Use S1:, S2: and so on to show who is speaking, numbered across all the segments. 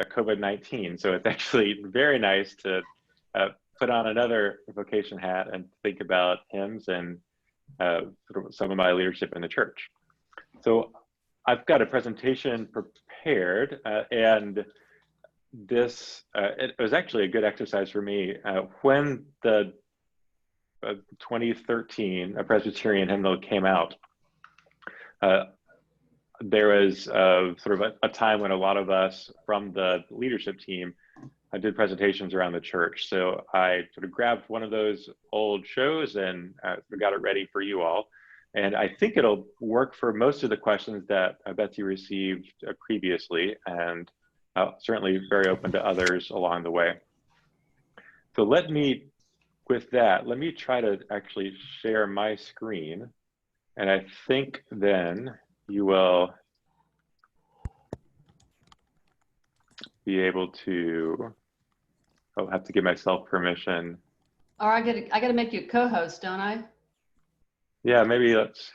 S1: COVID-19. So it's actually very nice to put on another vocation hat and think about hymns and sort of some of my leadership in the church. So I've got a presentation prepared, and this, it was actually a good exercise for me. When the 2013 Presbyterian Hymnal came out, there was sort of a time when a lot of us from the leadership team did presentations around the church. So I sort of grabbed one of those old shows and got it ready for you all. And I think it'll work for most of the questions that Betsy received previously, and certainly very open to others along the way. So with that, let me try to actually share my screen. And I think then you will be able to, I'll have to give myself permission.
S2: Or I gotta make you a co-host, don't I?
S1: Yeah, maybe let's,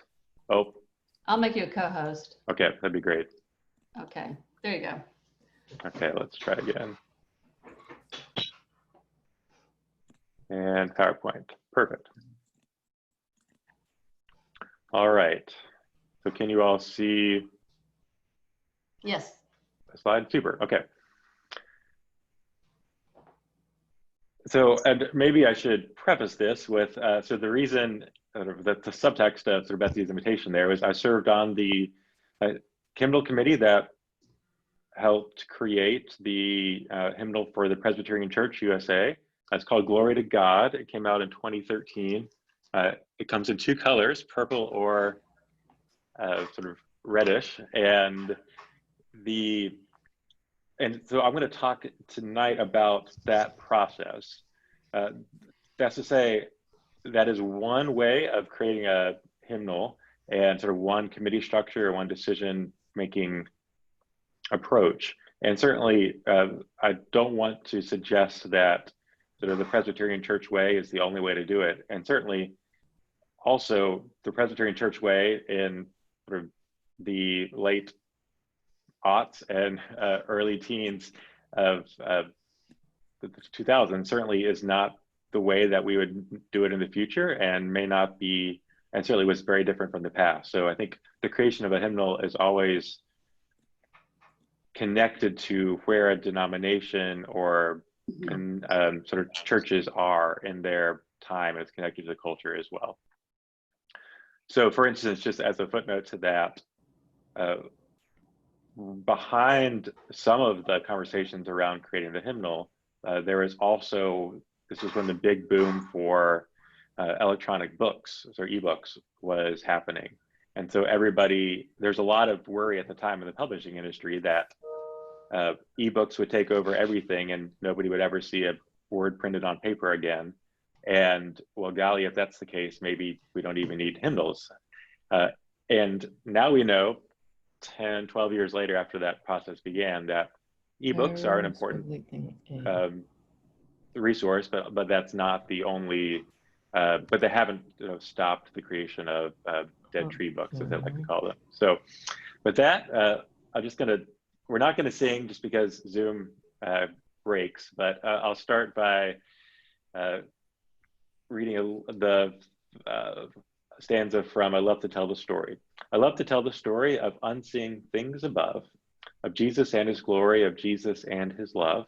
S2: I'll make you a co-host.
S1: Okay, that'd be great.
S2: Okay, there you go.
S1: Okay, let's try again. And PowerPoint, perfect. All right, so can you all see?
S2: Yes.
S1: The slide, super, okay. So, and maybe I should preface this with, so the reason that the subtext of sort of Betsy's invitation there was I served on the hymnal committee that helped create the hymnal for the Presbyterian Church USA. It's called Glory to God. It came out in 2013. It comes in two colors, purple or sort of reddish. And so I'm going to talk tonight about that process. That's to say, that is one way of creating a hymnal and sort of one committee structure, one decision-making approach. And certainly, I don't want to suggest that sort of the Presbyterian Church way is the only way to do it. And certainly, also the Presbyterian Church way in sort of the late aughts and early teens of the 2000s certainly is not the way that we would do it in the future, and may not be, and certainly was very different from the past. So I think the creation of a hymnal is always connected to where a denomination or sort of churches are in their time, and it's connected to the culture as well. So for instance, just as a footnote to that, behind some of the conversations around creating the hymnal, there is also, this is when the big boom for electronic books, or ebooks, was happening. And so there's a lot of worry at the time in the publishing industry that ebooks would take over everything and nobody would ever see a word printed on paper again. And well, golly, if that's the case, maybe we don't even need hymnals. And now we know, 10, 12 years later after that process began, that ebooks are an important resource, but that's not the only, but they haven't stopped the creation of dead tree books, as I like to call them. So with that, we're not gonna sing just because Zoom breaks, but I'll start by reading the stanza from I Love to Tell the Story. I love to tell the story of unseen things above, of Jesus and his glory, of Jesus and his love.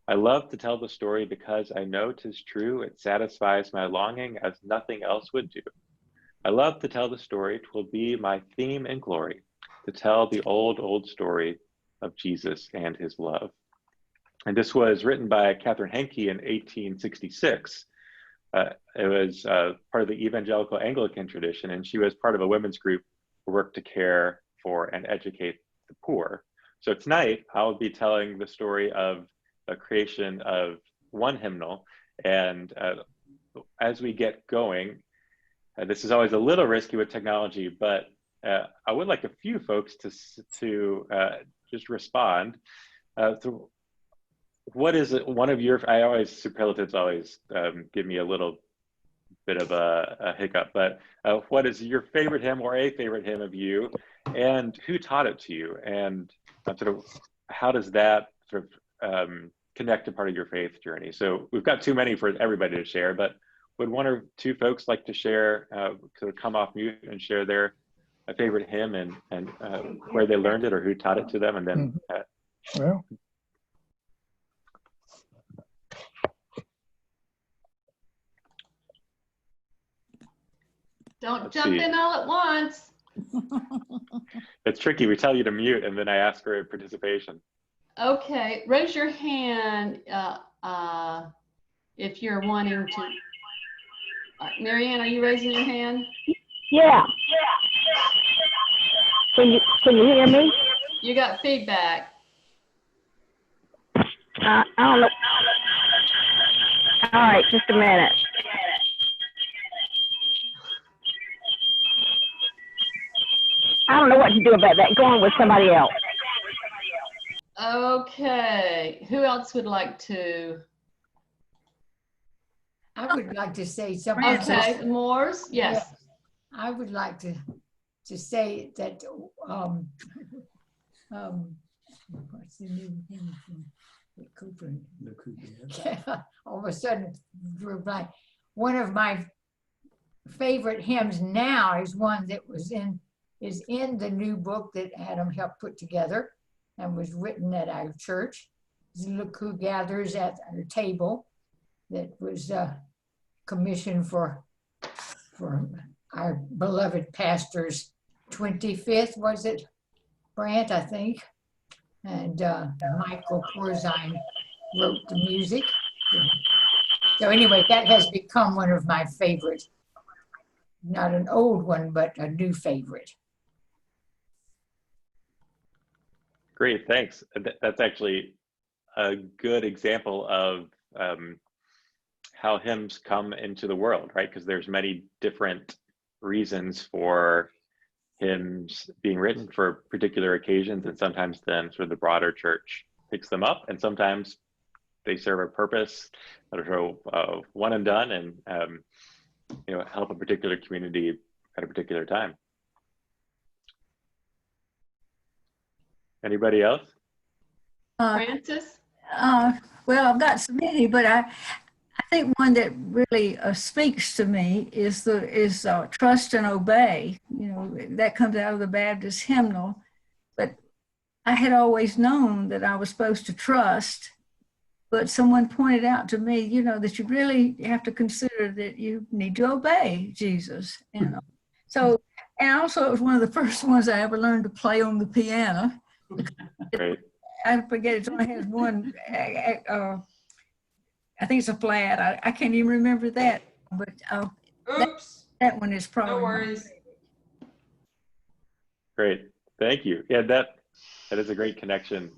S1: I love to tell the story because I know 'tis true, it satisfies my longing as nothing else would do. I love to tell the story, 'twill be my theme and glory, to tell the old, old story of Jesus and his love. And this was written by Catherine Henke in 1866. It was part of the evangelical Anglican tradition, and she was part of a women's group who worked to care for and educate the poor. So tonight, I'll be telling the story of the creation of one hymnal. And as we get going, this is always a little risky with technology, but I would like a few folks to just respond. So what is it, one of your, superlatives always give me a little bit of a hiccup, but what is your favorite hymn or a favorite hymn of you, and who taught it to you? And sort of how does that sort of connect to part of your faith journey. So we've got too many for everybody to share, but would one or two folks like to share, sort of come off mute and share their favorite hymn and where they learned it or who taught it to them, and then
S3: Well,
S2: Don't jump in all at once.
S1: it's tricky. We tell you to mute and then I ask for participation.
S2: Okay, raise your hand if you're wanting to. Marianne, are you raising your hand?
S4: Yeah. Can you hear me?
S2: You got feedback.
S4: I don't know. All right, just a minute. I don't know what to do about that. Go on with somebody else.
S2: Okay, who else would like to?
S5: I would like to say something.
S2: Okay, Moores, yes.
S5: Yeah, I would like to say that what's the new thing from Copeland? All of a sudden, drew a blank. One of my favorite hymns now is one that is in the new book that Adam helped put together and was written at our church. Look Who Gathers at Our Table, that was commissioned for our beloved pastor's 25th, was it, Brant, I think? And Michael Corzine wrote the music. So anyway, that has become one of my favorites. Not an old one, but a new favorite.
S1: Great, thanks. That's actually a good example of how hymns come into the world, right? Because there's many different reasons for hymns being written for particular occasions, and sometimes then sort of the broader church picks them up, and sometimes they serve a purpose that are one and done, and help a particular community at a particular time. Anybody else?
S2: Francis?
S6: Well, I've got so many, but I think one that really speaks to me is trust and obey. That comes out of the Baptist hymnal. But I had always known that I was supposed to trust, but someone pointed out to me, that you really have to consider that you need to obey Jesus. So, and also it was one of the first ones I ever learned to play on the piano.
S1: Great.
S6: I forget, it only has one, I think it's a flat. I can't even remember that, but
S2: Oops.
S6: that one is probably.
S2: No worries.
S1: Great, thank you. Yeah, that is a great connection,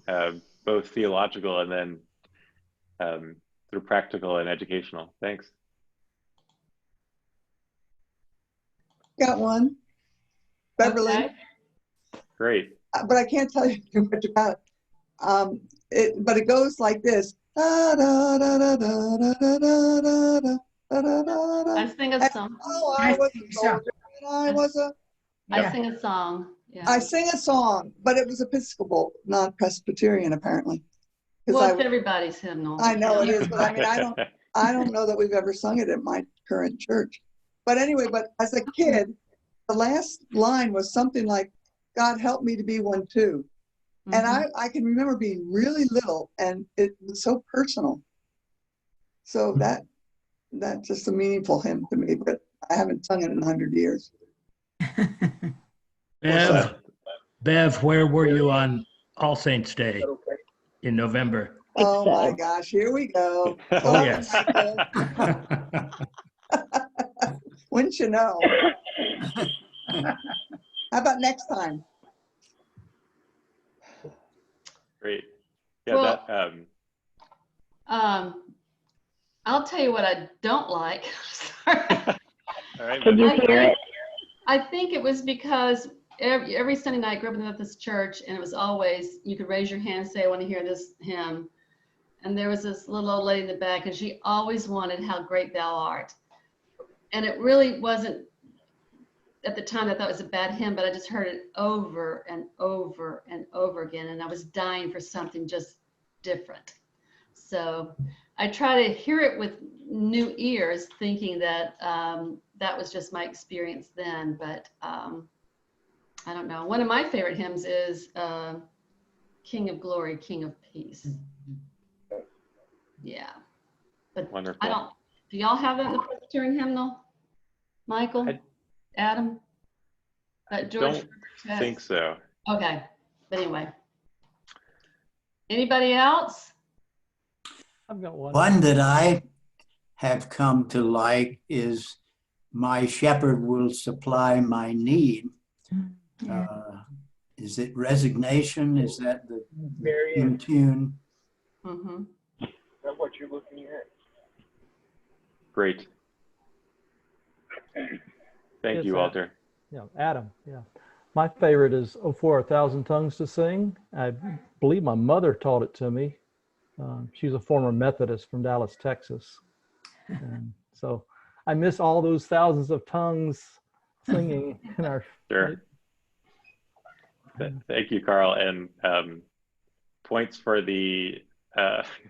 S1: both theological and then through practical and educational. Thanks.
S7: Got one. Beverly.
S2: Okay.
S1: Great.
S7: But I can't tell you too much about it. But it goes like this. Da, da, da, da, da, da, da, da, da, da, da.
S2: I sing a song.
S7: Oh, I was a soldier and
S2: I sing a song. Yeah.
S7: I sing a song, but it was Episcopal, not Presbyterian, apparently.
S2: Well, it's everybody's hymnal.
S7: I know it is, but I mean, I don't know that we've ever sung it at my current church. But anyway, but as a kid, the last line was something like, God help me to be one too. Mm-hmm. And I can remember being really little, and it was so personal. So that's just a meaningful hymn to me, but I haven't sung it in 100 years.
S8: Bev, where were you on All Saints Day in November?
S7: Oh my gosh, here we go.
S8: Oh, yes.
S7: Wouldn't you know? How about next time?
S1: Great. Yeah,
S2: well, I'll tell you what I don't like. Sorry.
S1: All right.
S4: Could you hear it?
S2: I think it was because every Sunday night I grew up in the Methodist church, and it was always, you could raise your hand and say, I want to hear this hymn. And there was this little old lady in the back, and she always wanted How Great Thou Art. And it really wasn't, at the time I thought it was a bad hymn, but I just heard it over and over and over again. And I was dying for something just different. So I try to hear it with new ears, thinking that that was just my experience then. But I don't know. One of my favorite hymns is King of Glory, King of Peace. Yeah. But
S1: Wonderful.
S2: I don't, do y'all have that in the Presbyterian hymnal? Michael? Adam? That George
S1: don't think so.
S2: Okay. But anyway. Anybody else?
S3: I've got one.
S9: One that I have come to like is "My Shepherd Will Supply My Need." Is it Resignation? Is that the in tune?
S2: Mm-hmm.
S10: Is that what you're looking at?
S1: Great. Thank you, Walter.
S3: Yeah, Adam. Yeah, my favorite is "Oh, for a Thousand Tongues to Sing." I believe my mother taught it to me. She's a former Methodist from Dallas, Texas. And so I miss all those thousands of tongues singing in our.
S1: Sure. Thank you, Carl. And points for the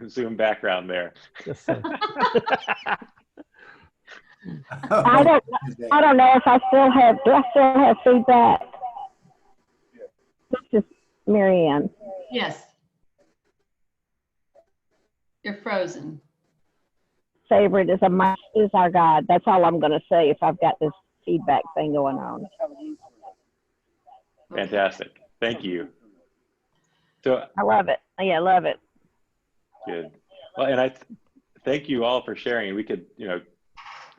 S1: Zoom background there.
S3: Yes, sir.
S4: I don't know if I still have, do I still have feedback? This is Mary Ann.
S2: Yes. You're frozen.
S4: Favorite is is our God. That's all I'm going to say if I've got this feedback thing going on.
S1: Fantastic. Thank you. So
S4: I love it. Yeah, I love it.
S1: good. Well, and I thank you all for sharing. We could,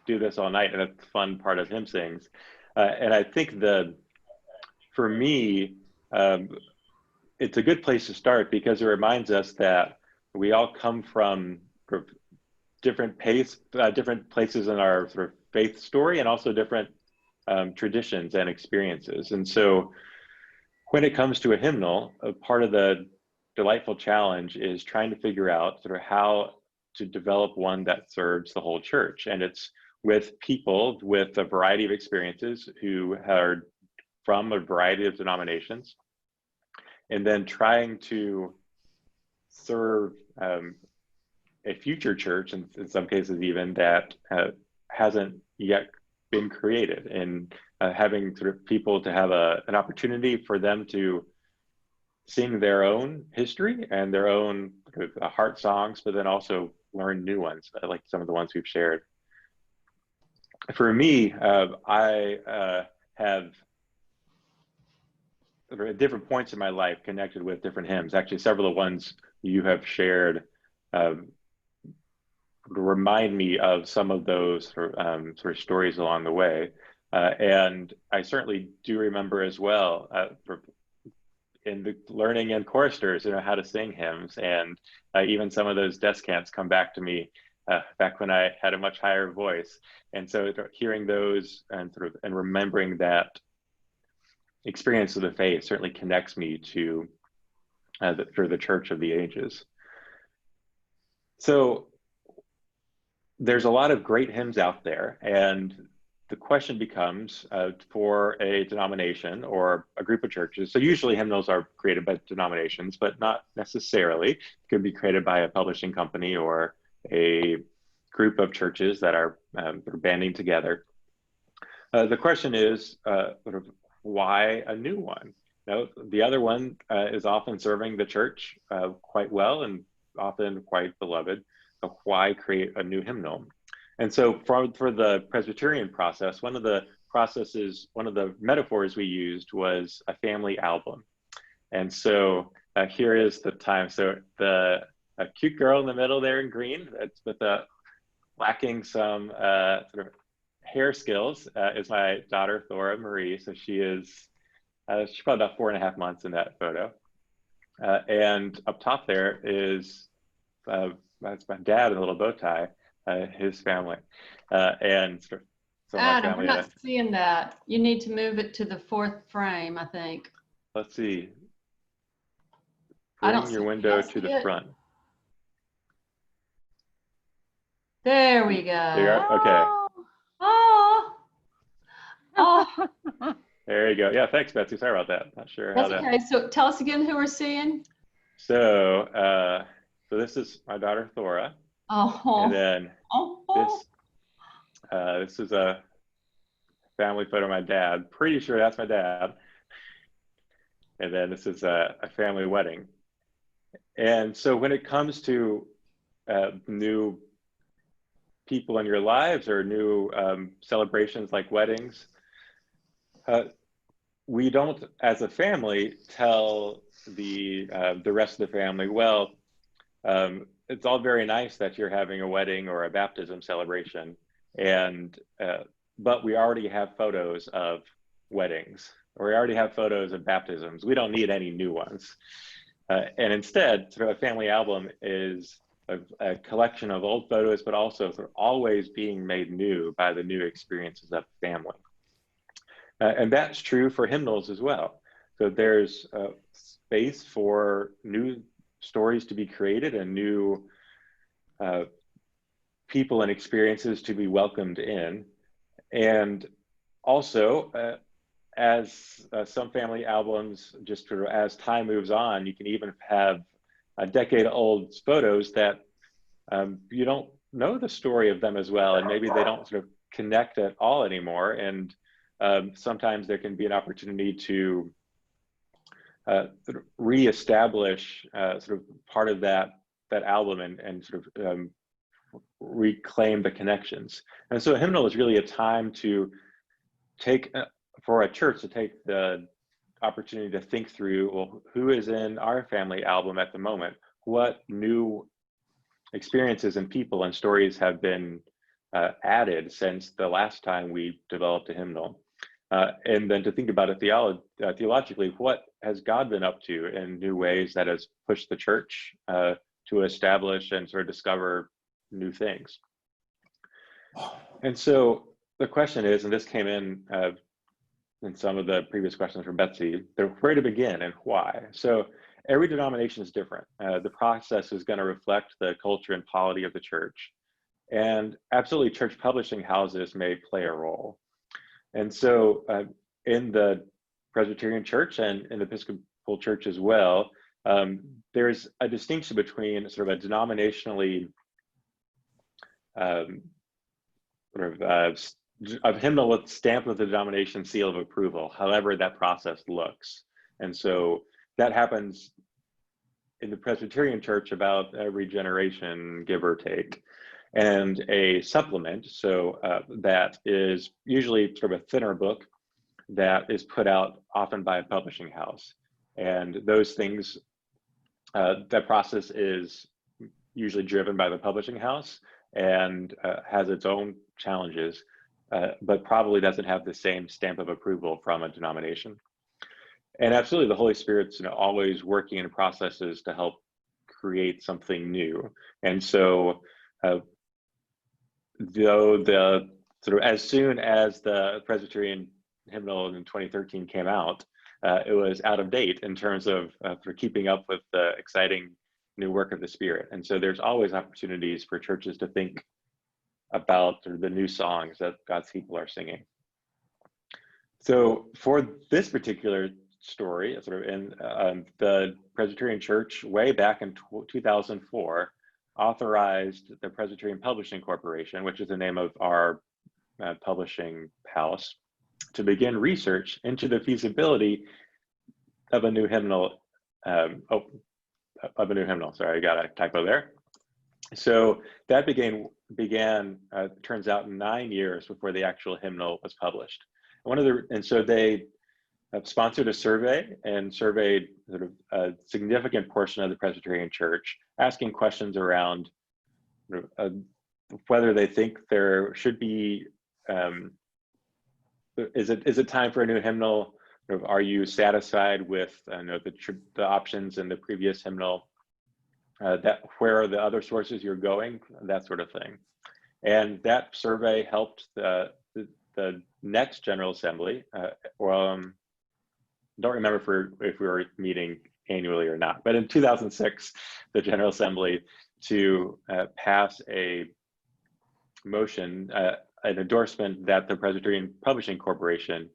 S1: do this all night, and it's a fun part of hymn sings. And I think for me, it's a good place to start because it reminds us that we all come from different places in our sort of faith story, and also different traditions and experiences. And so when it comes to a hymnal, a part of the delightful challenge is trying to figure out sort of how to develop one that serves the whole church. And it's with people with a variety of experiences who are from a variety of denominations, and then trying to serve a future church, and in some cases even that hasn't yet been created, and having sort of people to have an opportunity for them to sing their own history and their own heart songs, but then also learn new ones, like some of the ones we've shared. For me, I have at different points in my life connected with different hymns. Actually, several of the ones you have shared remind me of some of those sort of stories along the way. And I certainly do remember as well in the learning in choristers, how to sing hymns, and even some of those descants come back to me back when I had a much higher voice. And so hearing those and remembering that experience of the faith certainly connects me to the Church of the Ages. So there's a lot of great hymns out there, and the question becomes for a denomination or a group of churches. So usually hymnals are created by denominations, but not necessarily. It could be created by a publishing company or a group of churches that are banding together. The question is why a new one? The other one is often serving the church quite well and often quite beloved. So why create a new hymnal? And so for the Presbyterian process, one of the metaphors we used was a family album. And so here is the time. So a cute girl in the middle there in green, that's with lacking some sort of hair skills, is my daughter, Thora Marie. So she's probably about 4.5 months in that photo. And up top there is, that's my dad in a little bow tie, his family. And so
S2: Adam, we're not seeing that. You need to move it to the 4th frame, I think.
S1: Let's see. Bring your window to the front.
S2: There we go.
S1: There you are? Okay.
S2: Oh.
S1: There you go. Yeah, thanks, Betsy. Sorry about that. Not sure how
S2: That's okay. So tell us again who we're seeing.
S1: So this is my daughter, Thora.
S2: Oh.
S1: And then this is a family photo of my dad. Pretty sure that's my dad. And then this is a family wedding. And so when it comes to new people in your lives or new celebrations like weddings, we don't, as a family, tell the rest of the family, well, it's all very nice that you're having a wedding or a baptism celebration, and but we already have photos of weddings, or we already have photos of baptisms. We don't need any new ones. And instead, sort of a family album is a collection of old photos, but also sort of always being made new by the new experiences of family. And that's true for hymnals as well. So there's space for new stories to be created and new people and experiences to be welcomed in. And also, as some family albums, just sort of as time moves on, you can even have a decade-old photos that you don't know the story of them as well, and maybe they don't sort of connect at all anymore. And sometimes there can be an opportunity to sort of reestablish sort of part of that album and sort of reclaim the connections. And so a hymnal is really a time to take, for a church to take the opportunity to think through, well, who is in our family album at the moment? What new experiences and people and stories have been added since the last time we developed a hymnal? And then to think about it theologically, what has God been up to in new ways that has pushed the church to establish and sort of discover new things? And so the question is, and this came in some of the previous questions from Betsy, where to begin and why? So every denomination is different. The process is going to reflect the culture and polity of the church. And absolutely, church publishing houses may play a role. And so in the Presbyterian Church and in the Episcopal Church as well, there's a distinction between sort of a denominationally a hymnal with stamped with the denomination seal of approval, however that process looks. And so that happens in the Presbyterian Church about every generation, give or take. And a supplement, so that is usually sort of a thinner book that is put out often by a publishing house. And those things, that process is usually driven by the publishing house and has its own challenges, but probably doesn't have the same stamp of approval from a denomination. And absolutely, the Holy Spirit's always working in processes to help create something new. And so, though the sort of as soon as the Presbyterian hymnal in 2013 came out, it was out of date in terms of for keeping up with the exciting new work of the Spirit. And so there's always opportunities for churches to think about sort of the new songs that God's people are singing. So for this particular story, sort of in the Presbyterian Church way back in 2004, authorized the Presbyterian Publishing Corporation, which is the name of our publishing house, to begin research into the feasibility of a new hymnal. Sorry, I got a typo there. So that began turns out 9 years before the actual hymnal was published. And so they sponsored a survey and surveyed sort of a significant portion of the Presbyterian Church, asking questions around whether they think there should be, is it time for a new hymnal? Are you satisfied with the options in the previous hymnal? Where are the other sources you're going? That sort of thing. And that survey helped the next General Assembly. Don't remember if we were meeting annually or not, but in 2006, the General Assembly to pass a motion, an endorsement that the Presbyterian Publishing Corporation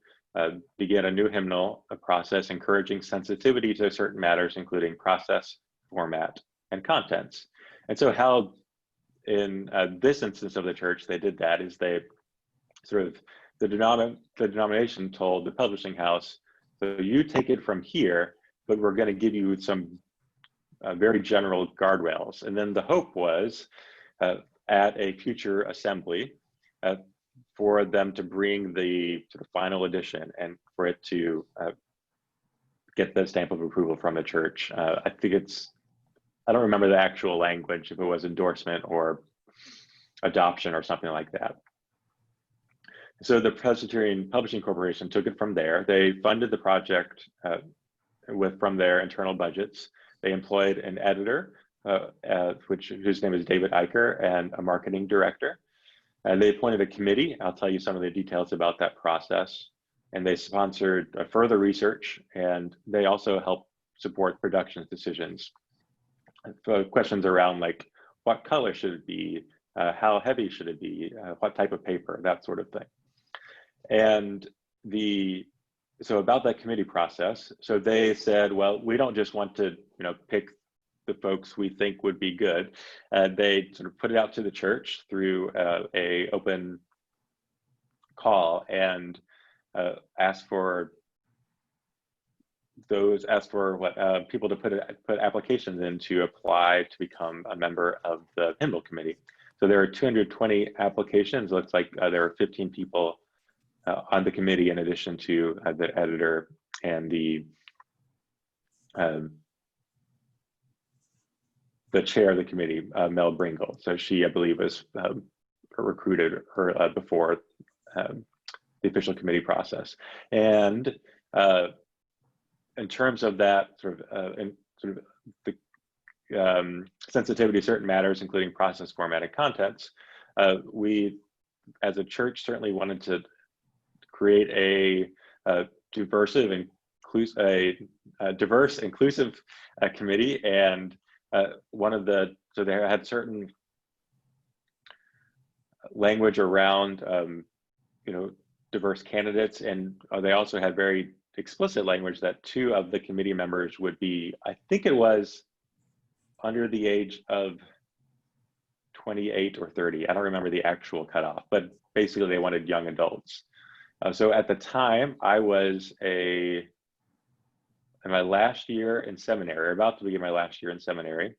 S1: began a new hymnal process encouraging sensitivity to certain matters, including process, format, and contents. And so how in this instance of the church they did that is they sort of, the denomination told the publishing house, so you take it from here, but we're going to give you some very general guardrails. And then the hope was at a future assembly for them to bring the sort of final edition and for it to get the stamp of approval from the church. I think I don't remember the actual language, if it was endorsement or adoption or something like that. So the Presbyterian Publishing Corporation took it from there. They funded the project from their internal budgets. They employed an editor, whose name is David Eicher, and a marketing director. They appointed a committee. I'll tell you some of the details about that process. And they sponsored further research, and they also helped support production decisions. Questions around like, what color should it be? How heavy should it be? What type of paper? That sort of thing. And so about that committee process, so they said, well, we don't just want to, pick the folks we think would be good. They sort of put it out to the church through a open call and asked for people to put applications in to apply to become a member of the hymnal committee. So there are 220 applications. Looks like there are 15 people on the committee, in addition to the editor and the chair of the committee, Mel Bringle. So she, I believe, was recruited before the official committee process. And in terms of that the sensitivity to certain matters, including process, format, and contents, we, as a church, certainly wanted to create a diverse, inclusive committee. And so they had certain language around, diverse candidates, and they also had very explicit language that 2 of the committee members would be, I think it was under the age of 28 or 30. I don't remember the actual cutoff, but basically they wanted young adults. So at the time, I was in my last year in seminary, about to begin my last year in seminary,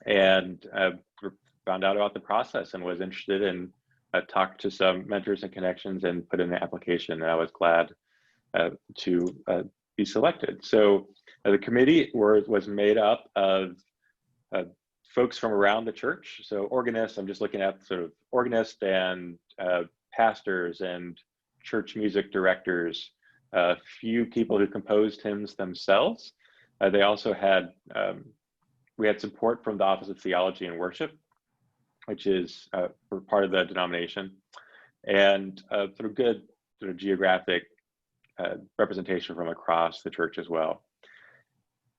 S1: and found out about the process and was interested in talked to some mentors and connections and put in the application, and I was glad to be selected. So the committee was made up of folks from around the church. So organists, I'm just looking at sort of organists and pastors and church music directors, a few people who composed hymns themselves. They also had, we had support from the Office of Theology and Worship, which is part of the denomination, and sort of good geographic representation from across the church as well.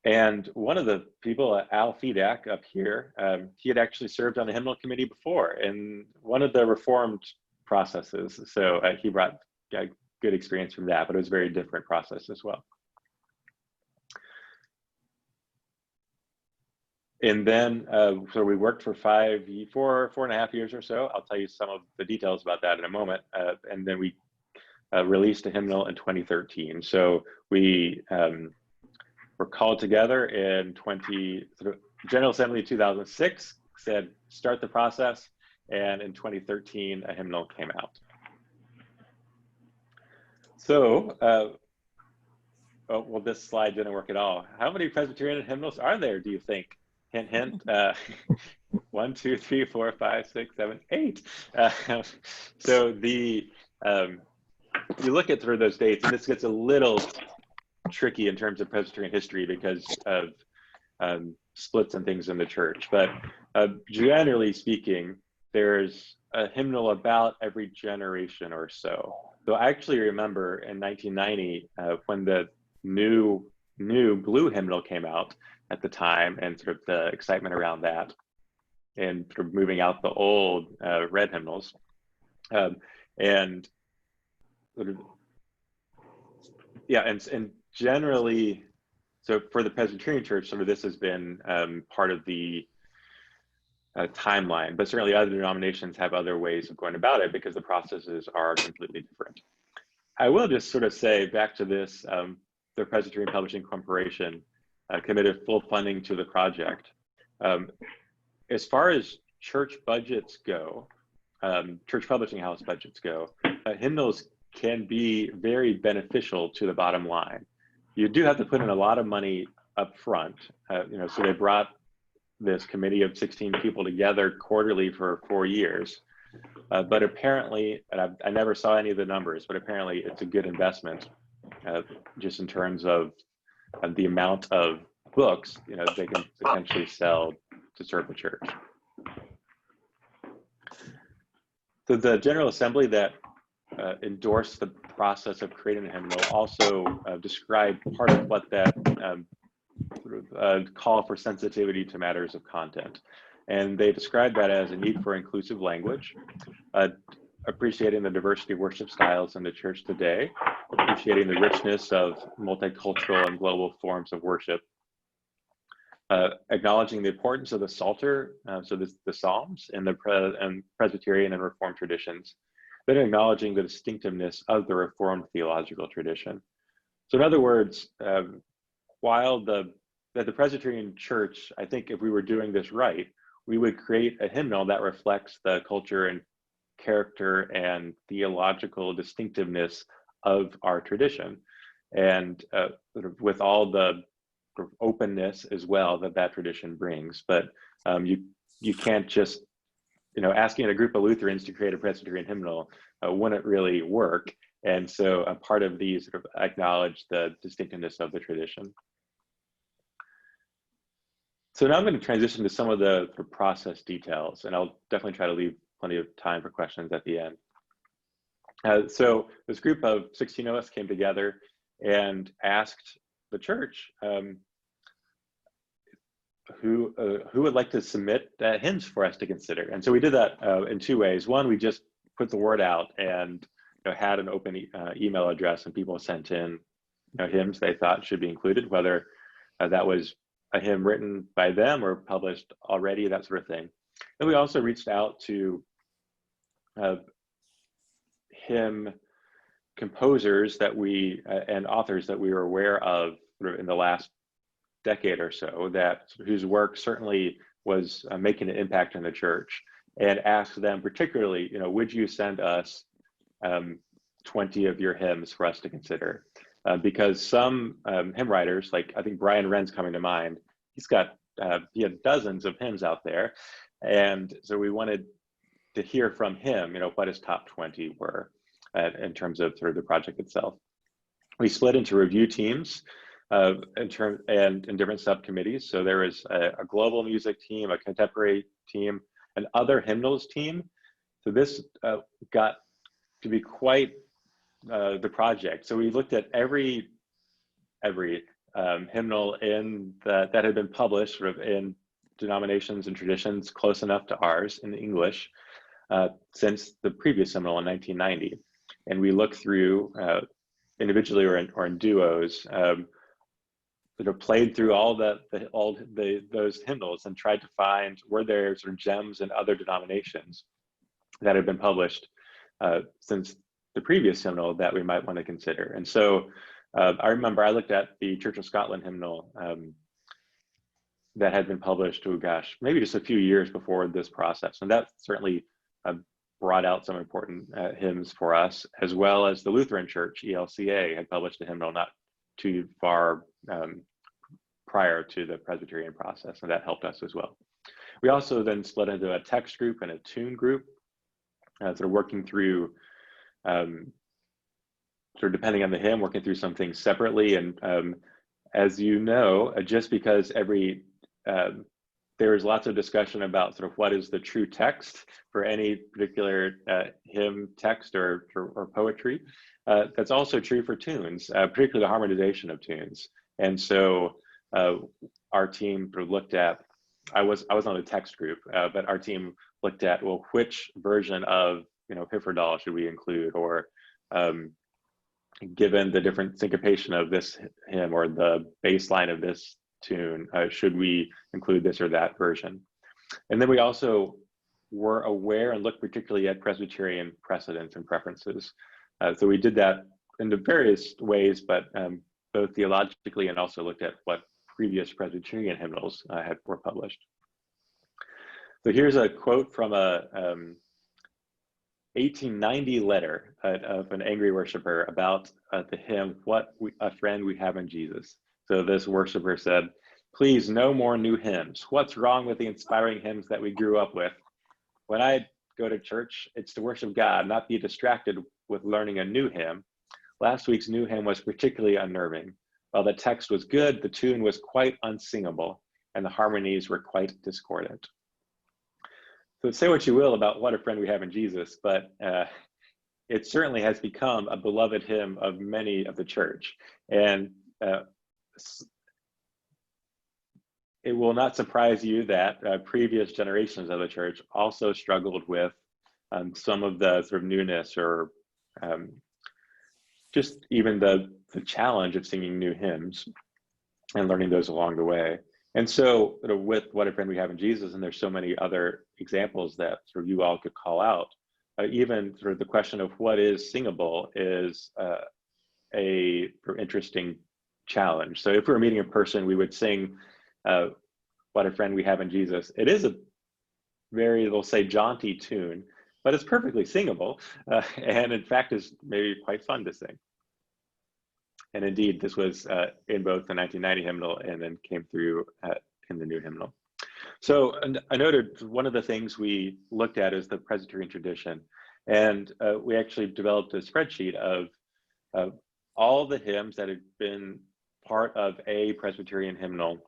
S1: And one of the people, Al Fedak up here, he had actually served on the hymnal committee before in one of the Reformed processes. So he brought good experience from that, but it was a very different process as well. And then, so we worked for 4.5 years or so. I'll tell you some of the details about that in a moment. And then we released a hymnal in 2013. So we were called together in General Assembly 2006 said, start the process. And in 2013, a hymnal came out. So, well, this slide didn't work at all. How many Presbyterian hymnals are there, do you think? Hint, hint. 1, 2, 3, 4, 5, 6, 7, 8. So you look at through those dates, and this gets a little tricky in terms of Presbyterian history because of splits and things in the church. But generally speaking, there's a hymnal about every generation or so. So I actually remember in 1990 when the new blue hymnal came out at the time, and sort of the excitement around that, and sort of moving out the old red hymnals, and sort of, yeah, and generally So for the Presbyterian Church, sort of this has been part of the timeline, but certainly other denominations have other ways of going about it because the processes are completely different. I will just sort of say back to this, the Presbyterian Publishing Corporation committed full funding to the project. As far as church budgets go, church publishing house budgets go, hymnals can be very beneficial to the bottom line. You do have to put in a lot of money up front, so they brought this committee of 16 people together quarterly for 4 years. But apparently, and I never saw any of the numbers, but apparently it's a good investment just in terms of the amount of books they can potentially sell to serve the church. So the General Assembly that endorsed the process of creating a hymnal also described part of what that call for sensitivity to matters of content. And they described that as a need for inclusive language, appreciating the diversity of worship styles in the church today, appreciating the richness of multicultural and global forms of worship, acknowledging the importance of the Psalter, so the Psalms and the Presbyterian and Reformed traditions, then acknowledging the distinctiveness of the Reformed theological tradition. So in other words, while the Presbyterian Church, I think if we were doing this right, we would create a hymnal that reflects the culture and character and theological distinctiveness of our tradition, and sort of with all the sort of openness as well that tradition brings. But you can't just, asking a group of Lutherans to create a Presbyterian hymnal wouldn't really work. And so a part of these sort of acknowledge the distinctiveness of the tradition. So now I'm going to transition to some of the process details, and I'll definitely try to leave plenty of time for questions at the end. So this group of 16 of us came together and asked the church who would like to submit hymns for us to consider. And so we did that in 2 ways. One, we just put the word out and had an open email address, and people sent in hymns they thought should be included, whether that was a hymn written by them or published already, that sort of thing. And we also reached out to hymn composers that and authors that we were aware of sort of in the last decade or so, whose work certainly was making an impact in the church, and asked them particularly, would you send us 20 of your hymns for us to consider? Because some hymn writers, like I think Brian Wren's coming to mind, he had dozens of hymns out there. And so we wanted to hear from him, what his top 20 were in terms of sort of the project itself. We split into review teams and in different subcommittees. So there was a global music team, a contemporary team, an other hymnals team. So this got to be quite the project. So we looked at every hymnal that had been published sort of in denominations and traditions close enough to ours in English since the previous hymnal in 1990. And we looked through individually or in duos, played through all those hymnals and tried to find, were there sort of gems in other denominations that had been published since the previous hymnal that we might want to consider. And so I remember I looked at the Church of Scotland hymnal that had been published, maybe just a few years before this process. And that certainly brought out some important hymns for us, as well as the Lutheran Church, ELCA, had published a hymnal not too far prior to the Presbyterian process, and that helped us as well. We also then split into a text group and a tune group, sort of working through, sort of depending on the hymn, working through some things separately. And as you know, just because there is lots of discussion about sort of what is the true text for any particular hymn text or poetry. That's also true for tunes, particularly the harmonization of tunes. And so our team looked at, I was on the text group, but our team looked at, well, which version of Hiferdal should we include, or given the different syncopation of this hymn or the bass line of this tune, should we include this or that version? And then we also were aware and looked particularly at Presbyterian precedents and preferences. So we did that in the various ways, but both theologically and also looked at what previous Presbyterian hymnals were published. So here's a quote from a 1890 letter of an angry worshiper about the hymn, A Friend We Have in Jesus. So this worshiper said, "Please, no more new hymns. What's wrong with the inspiring hymns that we grew up with? When I go to church, it's to worship God, not be distracted with learning a new hymn. Last week's new hymn was particularly unnerving. While the text was good, the tune was quite unsingable, and the harmonies were quite discordant." So say what you will about What a Friend We Have in Jesus, but it certainly has become a beloved hymn of many of the church. And it will not surprise you that previous generations of the church also struggled with some of the sort of newness or just even the challenge of singing new hymns and learning those along the way. And so with What a Friend We Have in Jesus, and there's so many other examples that sort of you all could call out, even sort of the question of what is singable is a interesting challenge. So if we were meeting in person, we would sing What a Friend We Have in Jesus. It is a very, they'll say, jaunty tune, but it's perfectly singable, and in fact is maybe quite fun to sing. And indeed, this was in both the 1990 hymnal and then came through in the new hymnal. So I noted one of the things we looked at is the Presbyterian tradition. And we actually developed a spreadsheet of all the hymns that had been part of a Presbyterian hymnal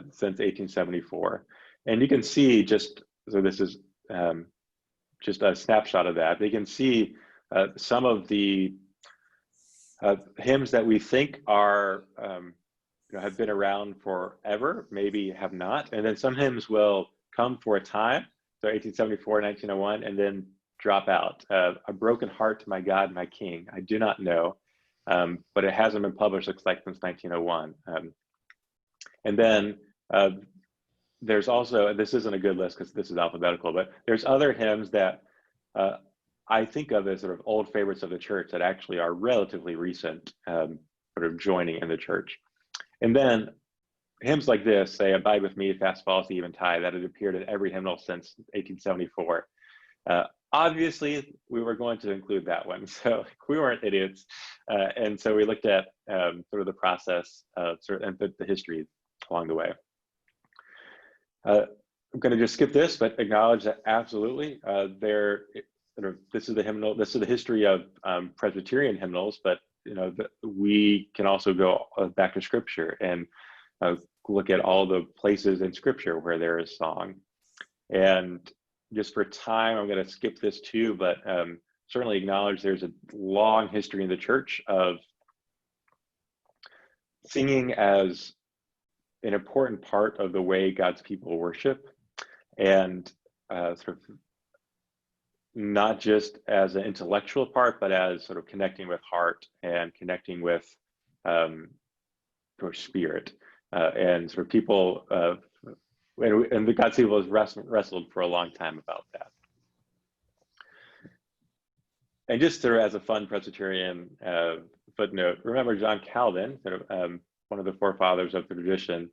S1: since 1874. And you can see just, so this is just a snapshot of that. You can see some of the hymns that we think are have been around forever, maybe have not, and then some hymns will come for a time, so 1874, 1901, and then drop out. A Broken Heart to My God, My King, I do not know, but it hasn't been published, looks like, since 1901. And then there's also, this isn't a good list because this is alphabetical, but there's other hymns that I think of as sort of old favorites of the church that actually are relatively recent, sort of joining in the church. And then hymns like this, say, Abide With Me, Fast Falls the Eventide, that had appeared in every hymnal since 1874. Obviously, we were going to include that one, so we weren't idiots. And so we looked at sort of the process and the history along the way. I'm going to just skip this, but acknowledge that absolutely this is the hymnal. This is the history of Presbyterian hymnals, but we can also go back to Scripture and look at all the places in Scripture where there is song. And just for time, I'm going to skip this too, but certainly acknowledge there's a long history in the church of singing as an important part of the way God's people worship, and sort of not just as an intellectual part, but as sort of connecting with heart and connecting with your spirit. And sort of people, and the God's people has wrestled for a long time about that. And just sort of as a fun Presbyterian footnote, remember John Calvin, sort of one of the forefathers of the tradition,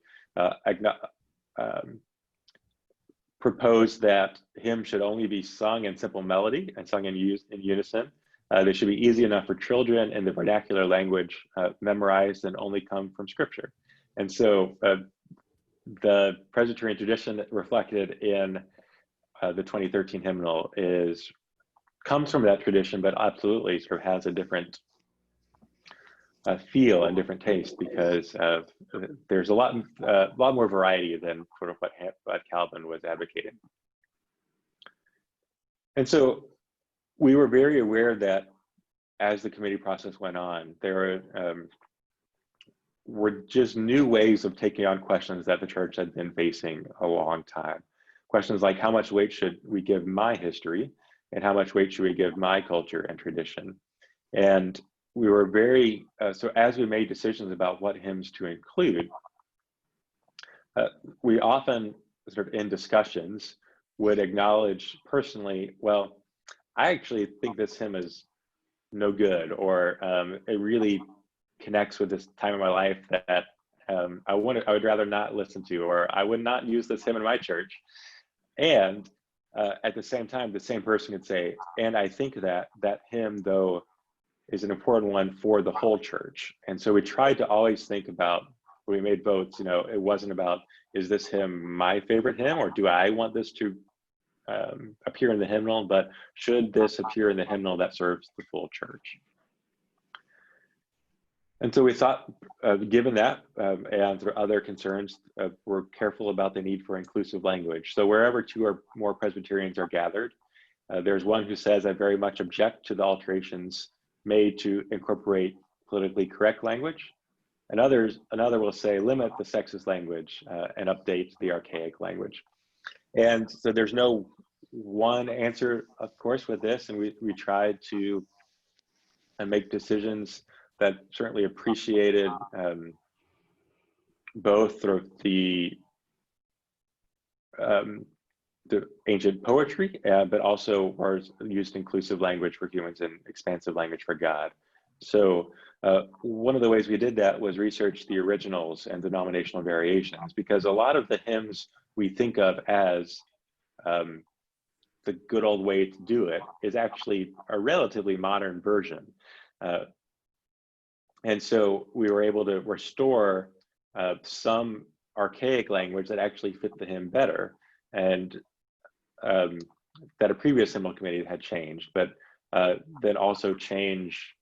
S1: proposed that hymns should only be sung in simple melody and sung in unison. They should be easy enough for children in the vernacular language, memorized, and only come from Scripture. And so the Presbyterian tradition that reflected in the 2013 hymnal comes from that tradition, but absolutely sort of has a different feel and different taste, because there's a lot more variety than sort of what Calvin was advocating. And so we were very aware that as the committee process went on, there were just new ways of taking on questions that the church had been facing a long time. Questions like, how much weight should we give my history, and how much weight should we give my culture and tradition? And we were very, so as we made decisions about what hymns to include, we often sort of in discussions would acknowledge personally, well, I actually think this hymn is no good, or it really connects with this time of my life that I would rather not listen to, or I would not use this hymn in my church. And at the same time, the same person could say, and I think that that hymn, though, is an important one for the whole church. And so we tried to always think about, when we made votes, you know, it wasn't about, is this hymn my favorite hymn, or do I want this to appear in the hymnal, but should this appear in the hymnal that serves the full church? And so we thought, given that and through other concerns, we're careful about the need for inclusive language. So wherever two or more Presbyterians are gathered, there's one who says, I very much object to the alterations made to incorporate politically correct language. And another will say, limit the sexist language and update the archaic language. And so there's no one answer, of course, with this. And we tried to make decisions that certainly appreciated both sort of the ancient poetry, but also used inclusive language for humans and expansive language for God. So one of the ways we did that was research the originals and denominational variations, because a lot of the hymns we think of as the good old way to do it is actually a relatively modern version. And so we were able to restore some archaic language that actually fit the hymn better, and that a previous hymnal committee had changed, but then also change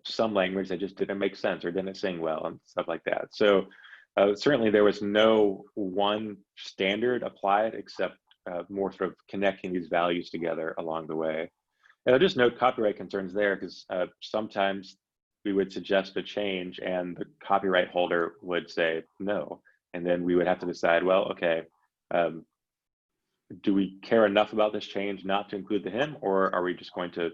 S1: some language that just didn't make sense or didn't sing well and stuff like that. So certainly there was no one standard applied, except more sort of connecting these values together along the way. And I'll just note copyright concerns there, because sometimes we would suggest a change and the copyright holder would say no. And then we would have to decide, well, okay, do we care enough about this change not to include the hymn, or are we just going to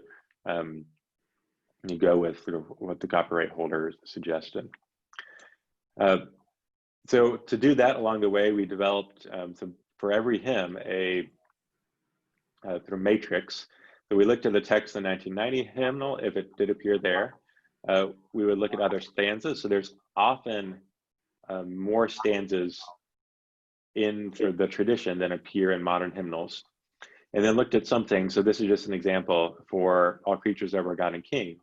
S1: go with sort of what the copyright holder suggested? So to do that along the way, we developed for every hymn a sort of matrix. So we looked at the text of the 1990 hymnal, if it did appear there. We would look at other stanzas. So there's often more stanzas in sort of the tradition than appear in modern hymnals. And then looked at something. So this is just an example for All Creatures Ever God and King.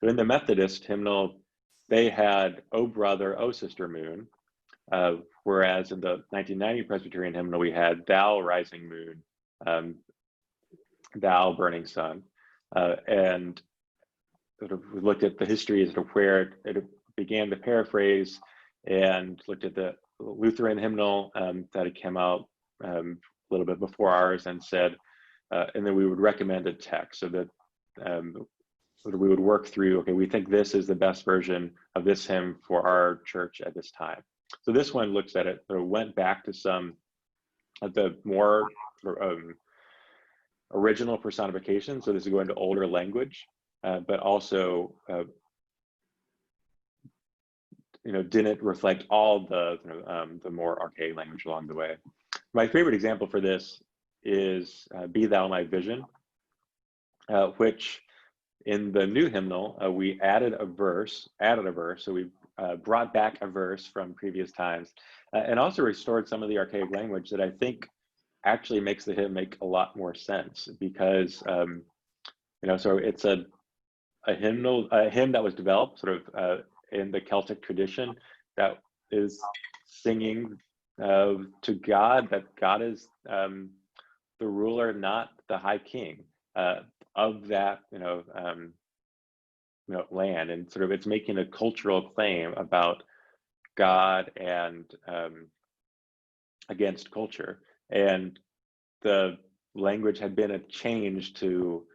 S1: So in the Methodist hymnal, they had "O Brother, O Sister Moon," whereas in the 1990 Presbyterian hymnal, we had "Thou Rising Moon," "Thou Burning Sun," and sort of we looked at the history as to where it began to paraphrase, and looked at the Lutheran hymnal that had come out a little bit before ours, and said, and then we would recommend a text, so that we would work through, okay, we think this is the best version of this hymn for our church at this time. So this one looks at it, or went back to some of the more original personification. So this is going to older language, but also didn't reflect all the more archaic language along the way. My favorite example for this is "Be Thou My Vision," which in the new hymnal we added a verse. So we brought back a verse from previous times, and also restored some of the archaic language that I think actually makes the hymn make a lot more sense, because so it's a hymn that was developed sort of in the Celtic tradition, that is singing to God, that God is the ruler, not the high king of that land, and sort of it's making a cultural claim about God and against culture. And the language had been a change to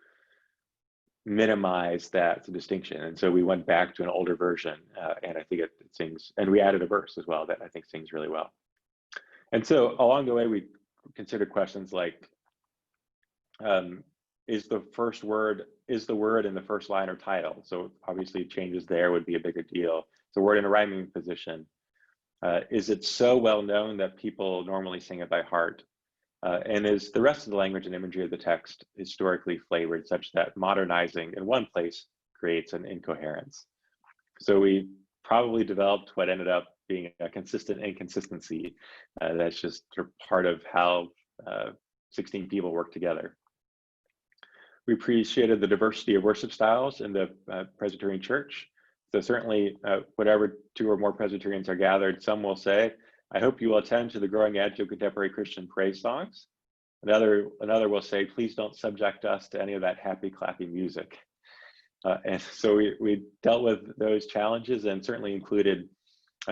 S1: minimize that distinction, and so we went back to an older version, and I think it sings, and we added a verse as well that I think sings really well. And so along the way we considered questions like is the word in the first line or title. So obviously changes there would be a bigger deal. It's a word in a rhyming position. Is it so well known that people normally sing it by heart? And is the rest of the language and imagery of the text historically flavored such that modernizing in one place creates an incoherence? So we probably developed what ended up being a consistent inconsistency. That's just part of how 16 people work together. We appreciated the diversity of worship styles in the Presbyterian Church. So certainly, whatever 2 or more Presbyterians are gathered, some will say, "I hope you will attend to the growing edge of contemporary Christian praise songs." Another will say, "Please don't subject us to any of that happy, clappy music." And so we dealt with those challenges and certainly included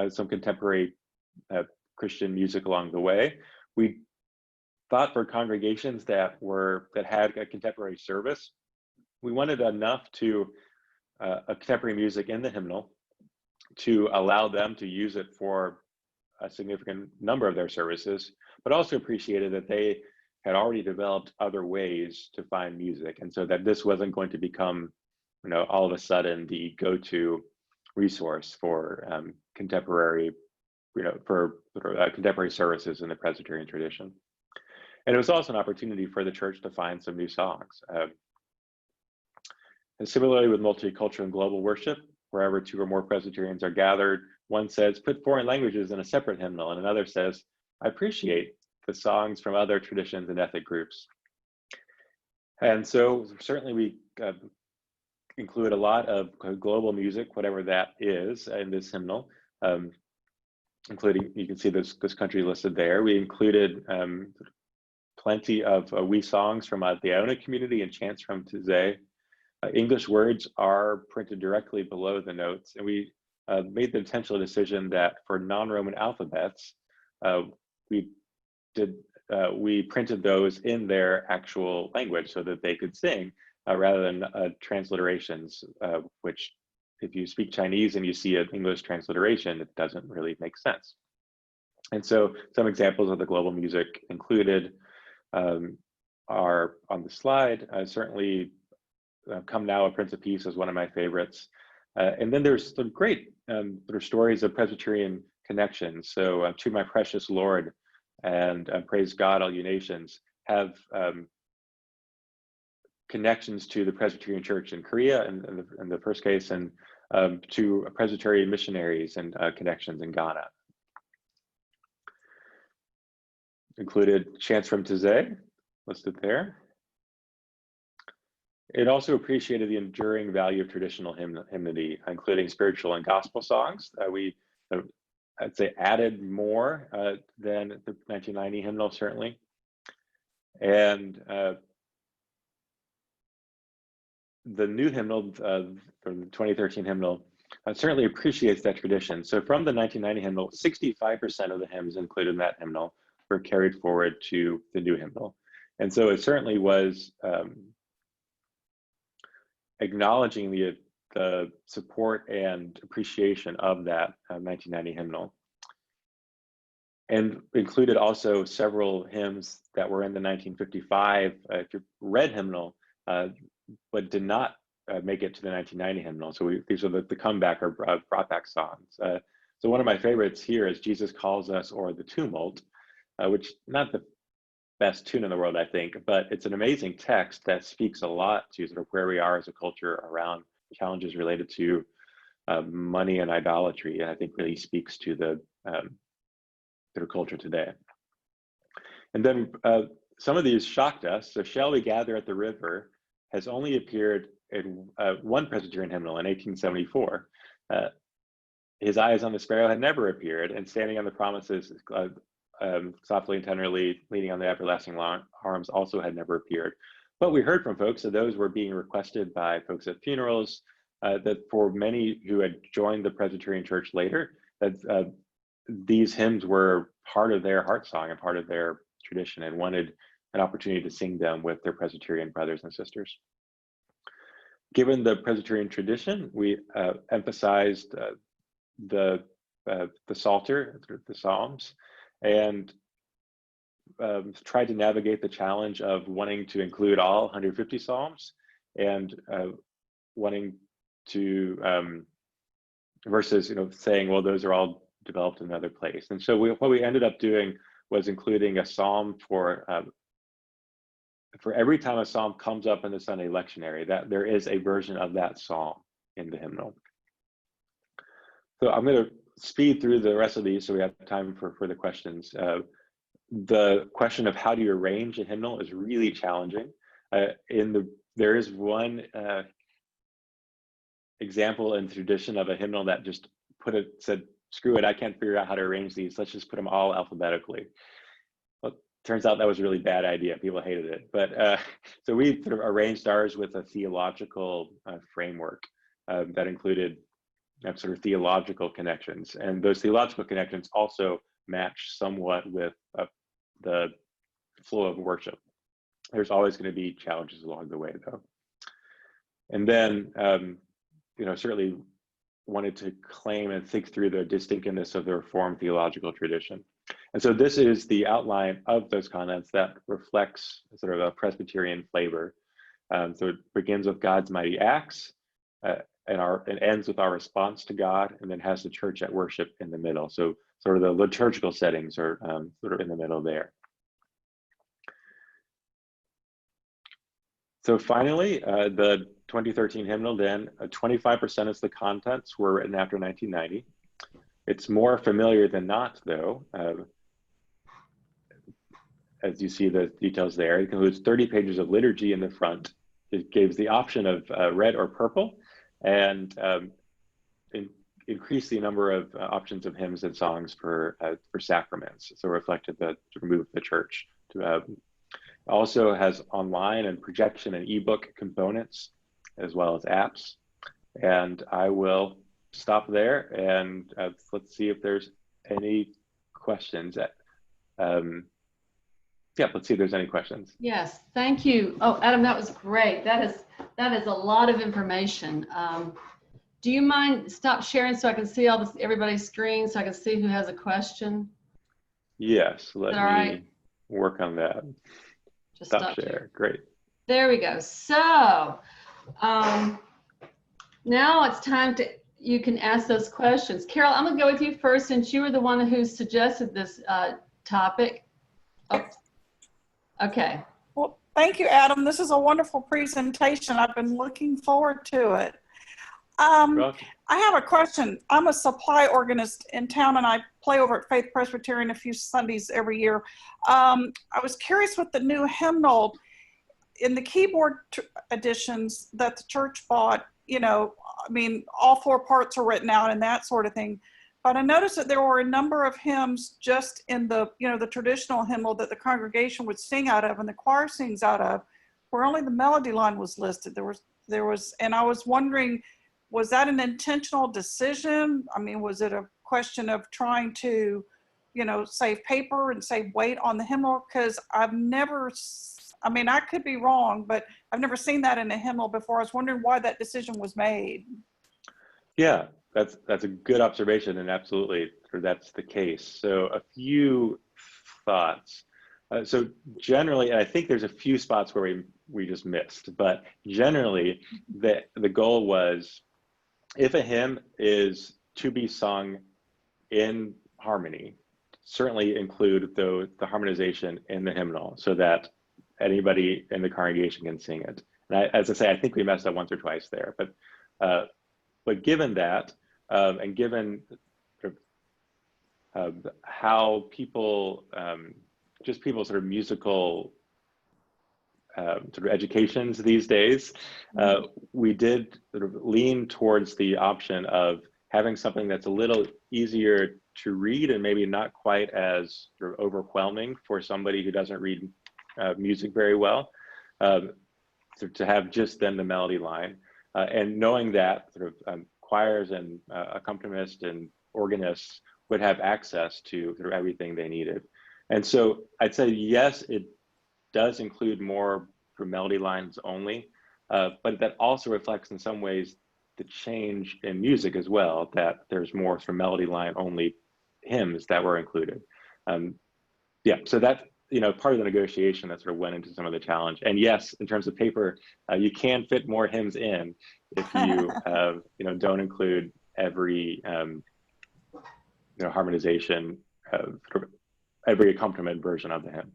S1: some contemporary Christian music along the way. We thought for congregations that had a contemporary service, we wanted enough to a contemporary music in the hymnal to allow them to use it for a significant number of their services, but also appreciated that they had already developed other ways to find music, and so that this wasn't going to become, all of a sudden the go-to resource for contemporary, contemporary services in the Presbyterian tradition. And it was also an opportunity for the church to find some new songs. And similarly with multicultural and global worship, wherever 2 or more Presbyterians are gathered, one says, "Put foreign languages in a separate hymnal," and another says, "I appreciate the songs from other traditions and ethnic groups." And so certainly we include a lot of global music, whatever that is, in this hymnal, including, you can see this country listed there. We included plenty of wee songs from the Iona community and chants from Taizé. English words are printed directly below the notes, and we made the intentional decision that for non-Roman alphabets, we printed those in their actual language so that they could sing, rather than transliterations, which if you speak Chinese and you see an English transliteration, it doesn't really make sense. And so some examples of the global music included are on the slide. Certainly, "Come Now, a Prince of Peace" is one of my favorites. And then there's some great stories of Presbyterian connections. So "To My Precious Lord" and "Praise God, All You Nations" have connections to the Presbyterian Church in Korea in the first case, and to Presbyterian missionaries and connections in Ghana. Included chants from Taizé, listed there. It also appreciated the enduring value of traditional hymnody, including spiritual and gospel songs. We, I'd say, added more than the 1990 hymnal, certainly. And the new hymnal from the 2013 hymnal certainly appreciates that tradition. So from the 1990 hymnal, 65% of the hymns included in that hymnal were carried forward to the new hymnal. And so it certainly was acknowledging the support and appreciation of that 1990 hymnal. And included also several hymns that were in the 1955 red hymnal, but did not make it to the 1990 hymnal. So these are the comeback or brought back songs. So one of my favorites here is "Jesus Calls Us" or "The Tumult," which not the best tune in the world, I think, but it's an amazing text that speaks a lot to sort of where we are as a culture around challenges related to money and idolatry, and I think really speaks to the culture today. And then some of these shocked us. So "Shall We Gather at the River" has only appeared in one Presbyterian hymnal in 1874. "His Eyes on the Sparrow" had never appeared, and "Standing on the Promises," softly and tenderly leaning on the everlasting arms, also had never appeared. But we heard from folks that those were being requested by folks at funerals, that for many who had joined the Presbyterian Church later, that these hymns were part of their heart song and part of their tradition, and wanted an opportunity to sing them with their Presbyterian brothers and sisters. Given the Presbyterian tradition, we emphasized the Psalter, the Psalms, and tried to navigate the challenge of wanting to include all 150 Psalms and wanting to, versus, saying, well, those are all developed in another place. And so what we ended up doing was including a Psalm for every time a Psalm comes up in the Sunday lectionary, that there is a version of that Psalm in the hymnal. So I'm going to speed through the rest of these so we have time for further questions. The question of how do you arrange a hymnal is really challenging. There is one example in tradition of a hymnal that just said, screw it, I can't figure out how to arrange these. Let's just put them all alphabetically. Well, turns out that was a really bad idea. People hated it. But so we sort of arranged ours with a theological framework that included sort of theological connections. And those theological connections also match somewhat with the flow of worship. There's always going to be challenges along the way, though. And then, certainly wanted to claim and think through the distinctiveness of the Reformed theological tradition. And so this is the outline of those contents that reflects sort of a Presbyterian flavor. So it begins with God's mighty acts, and ends with our response to God, and then has the church at worship in the middle. So sort of the liturgical settings are sort of in the middle there. So finally, the 2013 hymnal, then 25% of the contents were written after 1990. It's more familiar than not, though. As you see the details there, it includes 30 pages of liturgy in the front. It gives the option of red or purple, and increase the number of options of hymns and songs for sacraments. So reflected to move the church to also has online and projection and ebook components, as well as apps. And I will stop there, and let's see if there's any questions. Let's see if there's any questions.
S2: Yes, thank you. Oh, Adam, that was great. That is a lot of information. Do you mind stop sharing so I can see everybody's screen, so I can see who has a question?
S1: Yes, let me work on that.
S2: Just
S1: stop share. Great.
S2: There we go. So now it's time you can ask those questions. Carol, I'm gonna go with you first, since you were the one who suggested this topic. Oh. Okay.
S11: Well, thank you, Adam. This is a wonderful presentation. I've been looking forward to it. I have a question. I'm a supply organist in town, and I play over at Faith Presbyterian a few Sundays every year. I was curious with the new hymnal, in the keyboard editions that the church bought, all 4 parts are written out and that sort of thing. But I noticed that there were a number of hymns just in the, the traditional hymnal that the congregation would sing out of and the choir sings out of, where only the melody line was listed. There was, and I was wondering, was that an intentional decision? I mean, was it a question of trying to, save paper and save weight on the hymnal? Because I've never, I could be wrong, but I've never seen that in a hymnal before. I was wondering why that decision was made.
S1: Yeah, that's a good observation, and absolutely that's the case. So a few thoughts. So generally, and I think there's a few spots where we just missed, but generally the goal was, if a hymn is to be sung in harmony, certainly include the harmonization in the hymnal so that anybody in the congregation can sing it. And as I say, I think we messed up once or twice there, but given that, and given how people's sort of musical sort of educations these days, we did sort of lean towards the option of having something that's a little easier to read and maybe not quite as sort of overwhelming for somebody who doesn't read music very well, so to have just then the melody line, and knowing that sort of choirs and accompanists and organists would have access to sort of everything they needed. And so I'd say, yes, it does include more for melody lines only, but that also reflects in some ways the change in music as well, that there's more for melody line only hymns that were included. So part of the negotiation that sort of went into some of the challenge. And yes, in terms of paper, you can fit more hymns in if you don't include every harmonization of every accompaniment version of the hymn.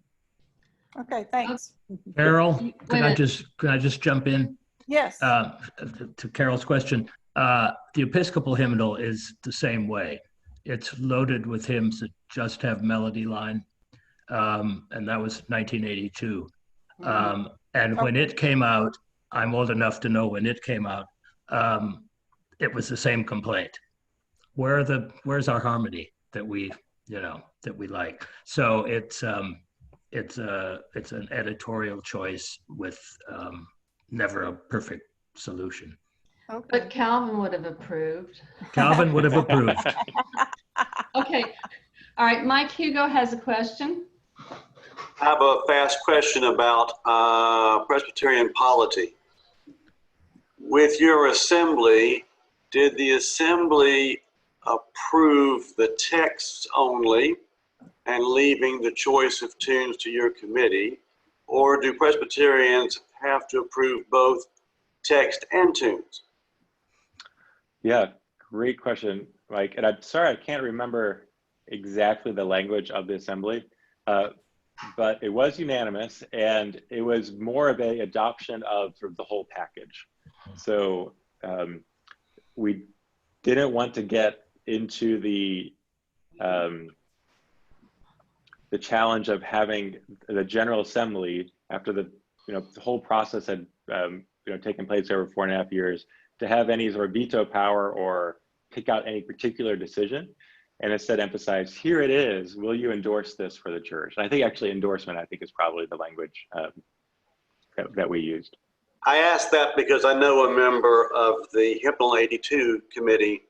S11: Okay, thanks.
S8: Carol, can I just jump in?
S11: Yes.
S8: To Carol's question, the Episcopal hymnal is the same way. It's loaded with hymns that just have melody line, and that was 1982. And when it came out, I'm old enough to know when it came out, it was the same complaint. Where's our harmony that we like? So it's an editorial choice with never a perfect solution.
S2: Okay. But Calvin would have approved.
S8: Calvin would have approved.
S2: Okay. All right. Mike Hugo has a question.
S10: I have a fast question about Presbyterian polity. With your assembly, did the assembly approve the texts only and leaving the choice of tunes to your committee? Or do Presbyterians have to approve both text and tunes?
S1: Yeah, great question, Mike. And I'm sorry, I can't remember exactly the language of the assembly, but it was unanimous, and it was more of a adoption of sort of the whole package. So we didn't want to get into the challenge of having the General Assembly, after the whole process had taken place over 4.5 years, to have any sort of veto power or pick out any particular decision, and instead emphasize, here it is, will you endorse this for the church? And I think actually endorsement, is probably the language that we used.
S10: I asked that because I know a member of the Hymnal 82 committee,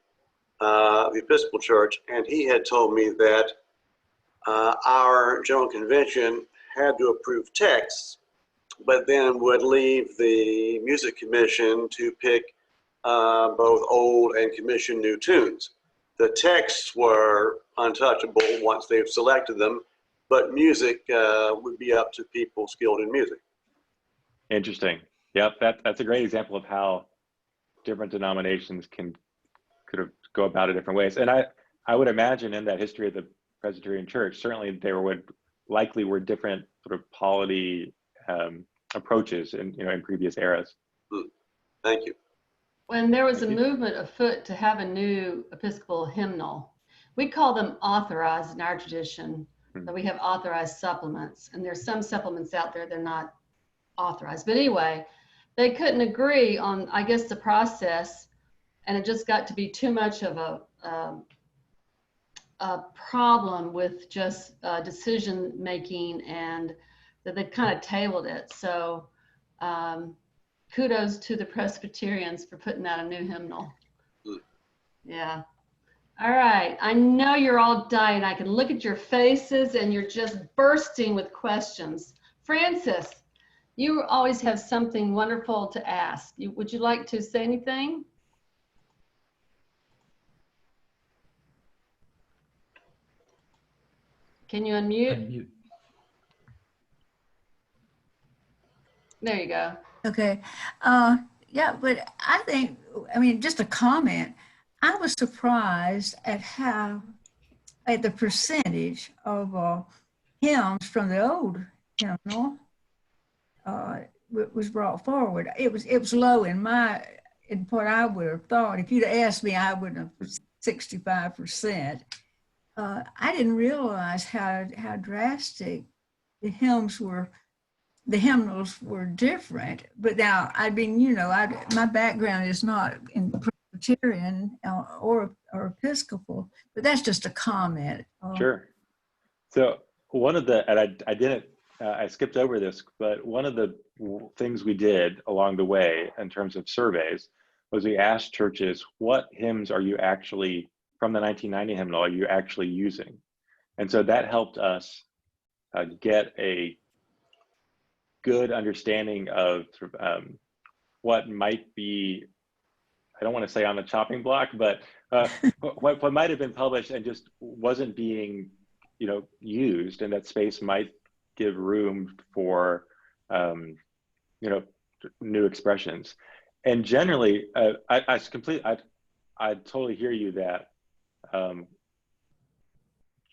S10: the Episcopal Church, and he had told me that our General Convention had to approve texts, but then would leave the Music Commission to pick both old and commissioned new tunes. The texts were untouchable once they've selected them, but music would be up to people skilled in music.
S1: Interesting. Yep, that's a great example of how different denominations can go about it different ways. And I would imagine in that history of the Presbyterian Church, certainly there were different sort of polity approaches in previous eras.
S10: Thank you.
S2: When there was a movement afoot to have a new Episcopal hymnal, we call them authorized in our tradition, but we have authorized supplements, and there's some supplements out there that are not authorized. But anyway, they couldn't agree on, the process, and it just got to be too much of a problem with just decision making, and that they kind of tabled it. So kudos to the Presbyterians for putting out a new hymnal. Yeah. All right. I know you're all dying. I can look at your faces and you're just bursting with questions. Francis, you always have something wonderful to ask. Would you like to say anything? Can you unmute? There you go.
S6: Okay. Yeah, but just a comment. I was surprised at the percentage of hymns from the old hymnal was brought forward. It was low in what I would have thought. If you'd asked me, I would have 65%. I didn't realize how drastic the hymnals were different. But now, my background is not in Presbyterian or Episcopal, but that's just a comment.
S1: Sure. So one of the, and I skipped over this, but one of the things we did along the way in terms of surveys was we asked churches, what hymns are you actually, from the 1990 hymnal, are you actually using? And so that helped us get a good understanding of what might be, I don't want to say on the chopping block, but what might have been published and just wasn't being used, and that space might give room for, you know, new expressions. And generally, I totally hear you that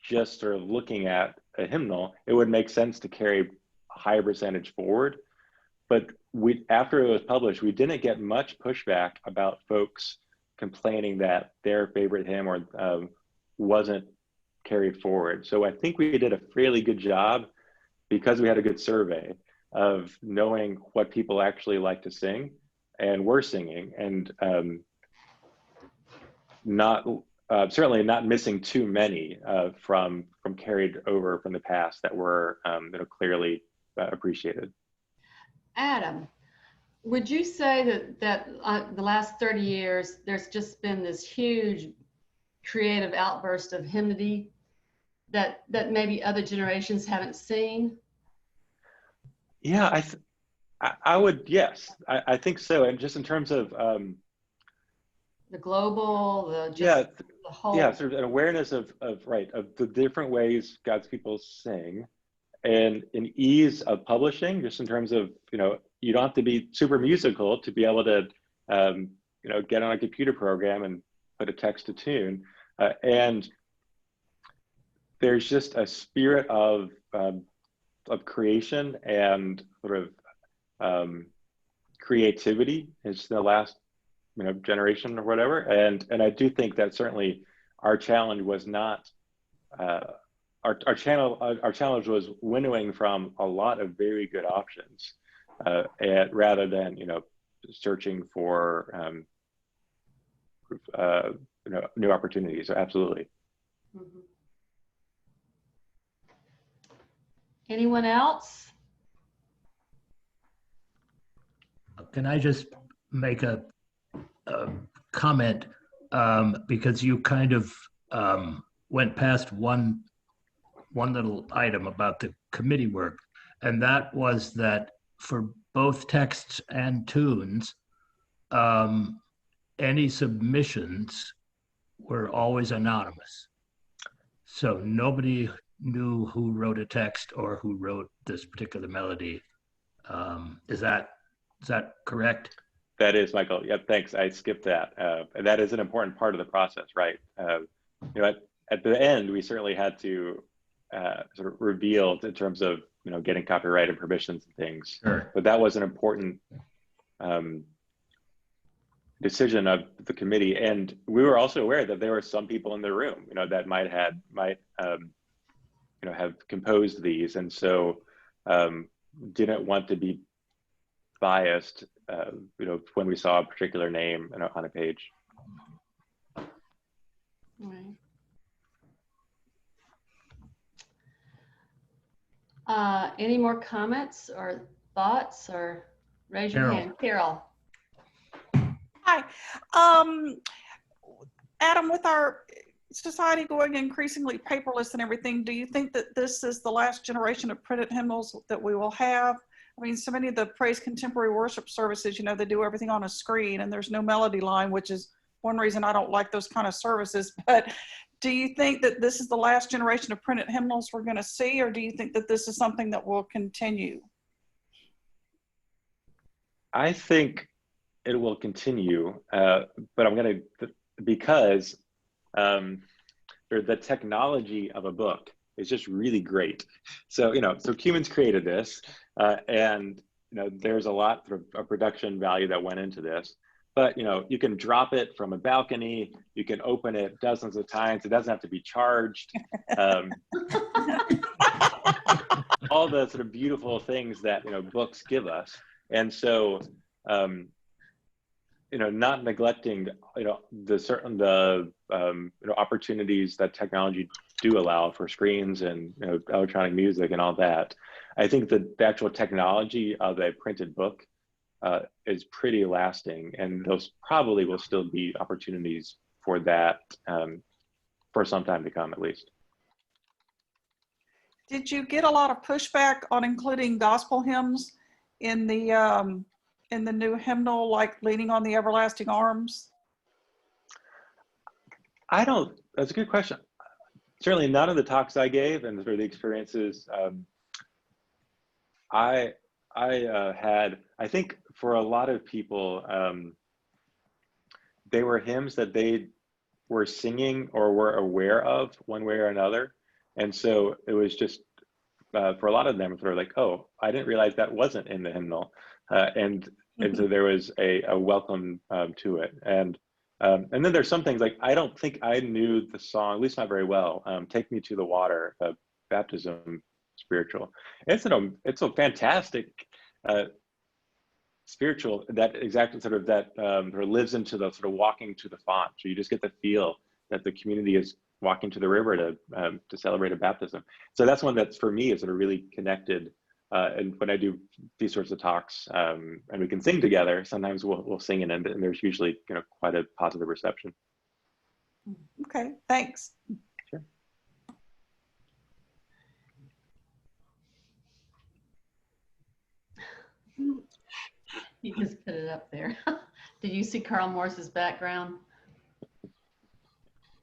S1: just sort of looking at a hymnal, it would make sense to carry a higher percentage forward. But after it was published, we didn't get much pushback about folks complaining that their favorite hymn or wasn't carried forward. So I think we did a fairly good job, because we had a good survey, of knowing what people actually like to sing and were singing, and certainly not missing too many from carried over from the past that were clearly appreciated.
S2: Adam, would you say that the last 30 years, there's just been this huge creative outburst of hymnody that maybe other generations haven't seen?
S1: Yeah, I would, yes, I think so. And just in terms of
S2: the global, the whole.
S1: Yeah, sort of an awareness of the different ways God's people sing, and an ease of publishing, just in terms of, you know, you don't have to be super musical to be able to, you know, get on a computer program and put a text to tune. And there's just a spirit of creation and sort of creativity is the last, you know, generation or whatever. And I do think that certainly our challenge was not, our challenge was winnowing from a lot of very good options, and rather than, you know, searching for you know, new opportunities. So absolutely.
S2: Mm-hmm. Anyone else?
S8: Can I just make a comment, because you kind of went past one little item about the committee work, and that was that for both texts and tunes, any submissions were always anonymous. So nobody knew who wrote a text or who wrote this particular melody. Is that correct?
S1: That is, Michael. Yep, thanks. I skipped that. And that is an important part of the process, right? You know, at the end, we certainly had to sort of reveal in terms of, you know, getting copyright and permissions and things.
S8: Sure.
S1: But that was an important decision of the committee. And we were also aware that there were some people in the room, you know, that might you know, have composed these, and so didn't want to be biased, you know, when we saw a particular name, you know, on a page.
S2: Right. Any more comments or thoughts, or raise your hand? Carol.
S11: Hi. Adam, with our society going increasingly paperless and everything, do you think that this is the last generation of printed hymnals that we will have? I mean, so many of the praise contemporary worship services, you know, they do everything on a screen and there's no melody line, which is one reason I don't like those kind of services. But do you think that this is the last generation of printed hymnals we're going to see, or do you think that this is something that will continue?
S1: I think it will continue, but I'm going to, because the technology of a book is just really great. So, you know, so humans created this, and, you know, there's a lot of production value that went into this. But, you know, you can drop it from a balcony, you can open it dozens of times, it doesn't have to be charged. All the sort of beautiful things that, you know, books give us. And so, you know, not neglecting, you know, the you know, opportunities that technology do allow for screens and, you know, electronic music and all that. I think that the actual technology of a printed book is pretty lasting, and those probably will still be opportunities for that for some time to come, at least.
S11: Did you get a lot of pushback on including gospel hymns in the new hymnal, like Leaning on the Everlasting Arms?
S1: That's a good question. Certainly none of the talks I gave and sort of the experiences I I think for a lot of people, they were hymns that they were singing or were aware of one way or another. And so it was just, for a lot of them, sort of like, oh, I didn't realize that wasn't in the hymnal. And so there was a welcome to it. And then there's some things like, I don't think I knew the song, at least not very well, Take Me to the Water, baptism spiritual. It's a fantastic spiritual that exactly sort of that sort of lives into the sort of walking to the font. So you just get the feel that the community is walking to the river to celebrate a baptism. So that's one that's for me is sort of really connected. And when I do these sorts of talks and we can sing together, sometimes we'll sing in it, and there's usually quite a positive reception.
S11: Okay, thanks.
S1: Sure.
S2: You just put it up there. Did you see Carl Morse's background?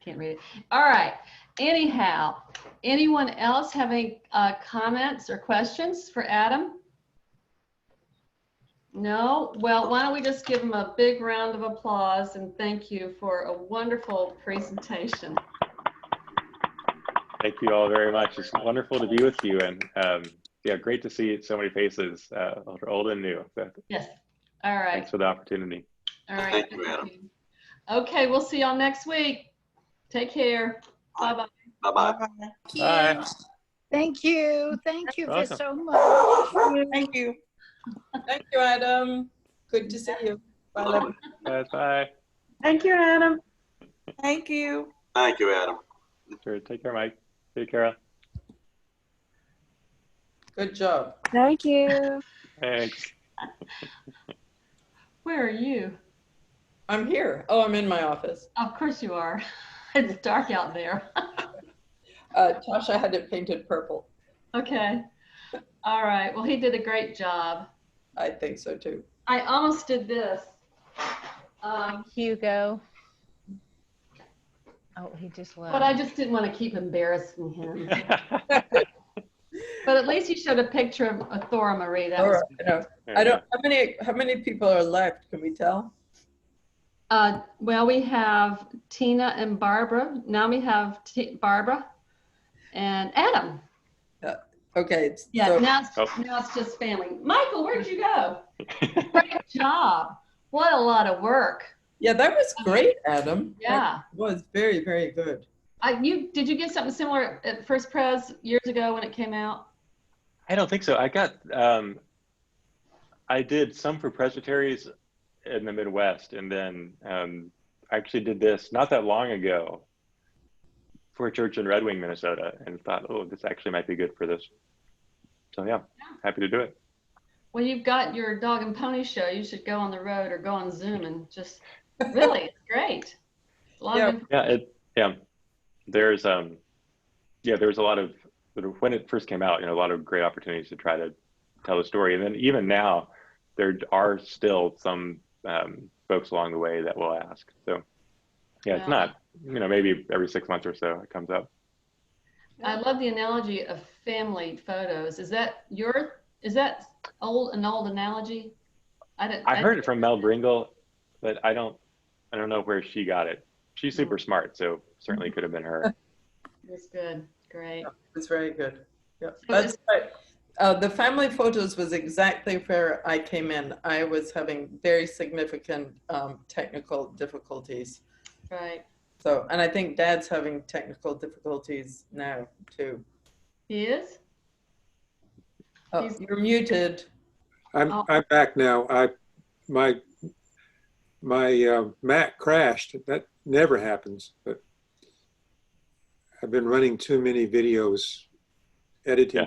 S2: Can't read it. All right. Anyhow, anyone else have any comments or questions for Adam? No? Well, why don't we just give him a big round of applause and thank you for a wonderful presentation.
S1: Thank you all very much. It's wonderful to be with you, and yeah, great to see so many faces, old and new.
S2: Yes. All right.
S1: Thanks for the opportunity.
S2: All right.
S10: Thank you, Adam.
S2: Okay, we'll see y'all next week. Take care. Bye-bye.
S10: Bye-bye.
S1: Bye.
S5: Thank you. Thank you for
S1: Welcome.
S5: so much.
S11: Thank you.
S12: Thank you, Adam. Good to see you. Bye, love.
S1: Bye.
S11: Thank you, Adam. Thank you.
S10: Thank you, Adam.
S1: Sure. Take care, Mike. Take care.
S12: Good job.
S4: Thank you.
S1: Thanks.
S2: Where are you?
S12: I'm here. Oh, I'm in my office.
S2: Of course you are. It's dark out there.
S12: Tasha had it painted purple.
S2: Okay. All right. Well, he did a great job.
S12: I think so too.
S2: I almost did this.
S13: Hugo. Oh, he just left.
S2: But I just didn't want to keep embarrassing him. But at least he showed a picture of Thora Marie. That was
S12: I don't. How many people are left? Can we tell?
S2: well, we have Tina and Barbara. Now we have Barbara and Adam.
S12: Okay.
S2: Yeah,
S12: So,
S2: now it's just family. Michael, where'd you go? Great job. What a lot of work.
S12: yeah, that was great, Adam.
S2: Yeah.
S12: That was very, very good.
S2: Did you get something similar at First Pres years ago when it came out?
S1: I don't think so. I got, I did some for presbyteries in the Midwest, and then I actually did this not that long ago for a church in Red Wing, Minnesota, and thought, oh, this actually might be good for this. So yeah, happy to do it.
S2: Well, you've got your dog and pony show. You should go on the road or go on Zoom and just really, it's great. A lot of
S1: there's there's a lot of, when it first came out, a lot of great opportunities to try to tell the story. And then even now, there are still some folks along the way that will ask. So yeah, it's not, maybe every 6 months or so it comes up.
S2: I love the analogy of family photos. Is that an old analogy?
S1: I heard it from Mel Bringle, but I don't know where she got it. She's super smart, so certainly could have been her.
S2: That's good. Great.
S12: Yeah, it's very good. Yeah,
S2: So
S12: that's right. The family photos was exactly where I came in. I was having very significant technical difficulties.
S2: Right.
S12: So, and I think Dad's having technical difficulties now too.
S2: He is?
S12: Oh, you're muted.
S14: I'm back now. My Mac crashed. That never happens, but I've been running too many videos, editing